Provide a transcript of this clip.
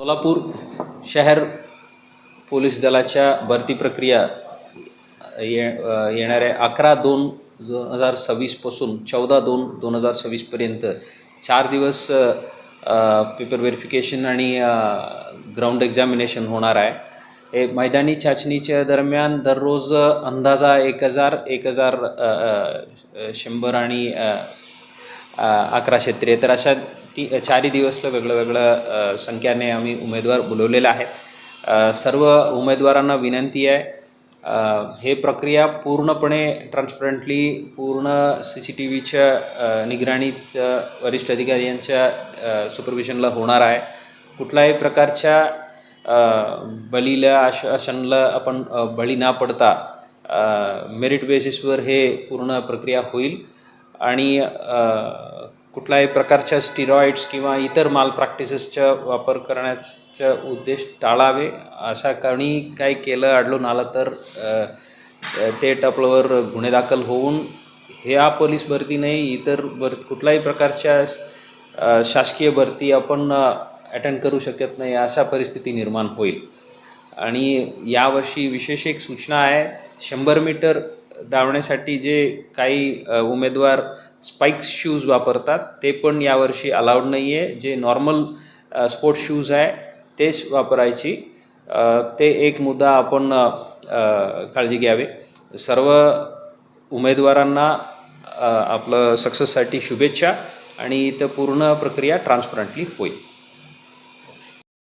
सोलापूर शहर पोलीस दलाच्या भरती प्रक्रिया येणाऱ्या 11/2/2026 पासून 14/2/2026 पर्यंत 4 दिवस पेपर व्हेरिफिकेशन आणि ग्राउंड एक्झामिनेशन होणार आहे। हे मैदानी चाचणीच्या दरम्यान दररोज अंदाजा 1000 100 आणि 1100 तर अशा 4 दिवसला वेगळं संख्याने आम्ही उमेदवार बोलवलेले आहेत। सर्व उमेदवारांना विनंती आहे हे प्रक्रिया पूर्णपणे ट्रान्सपरंटली पूर्ण CCTVच्या निगराणीत वरिष्ठ अधिकाऱ्यांच्या सुपरविजनला होणार आहे। कुठल्याही प्रकारच्या बळीला आश्वासनाला आपण बळी न पडता मेरिट बेसिसवर हे पूर्ण प्रक्रिया होईल आणि कुठल्याही प्रकारच्या स्टिरॉइड्स किंवा इतर माल प्रॅक्टिसेसचा वापर करण्याचा उद्देश टाळावे। अशा काही केलं आढळून आलं तर ते टप्प्यावर गुन्हे दाखल होऊन ह्या पोलीस भरती नाही इतर कुठल्याही प्रकारच्या शासकीय भरती आपण अटेंड करू शकत नाही अशा परिस्थिती निर्माण होईल। आणि यावर्षी विशेष एक सूचना आहे 100 मीटर धावण्यासाठी जे काही उमेदवार स्पाइक्स शूज वापरतात ते पण यावर्षी अलाउड नाही आहे। जे नॉर्मल स्पोर्ट्स शूज आहे तेच वापरायची ते एक मुद्दा आपण काळजी घ्यावी। सर्व उमेदवारांना आपलं सक्सेससाठी शुभेच्छा आणि इथं पूर्ण प्रक्रिया ट्रान्सपरंटली होईल।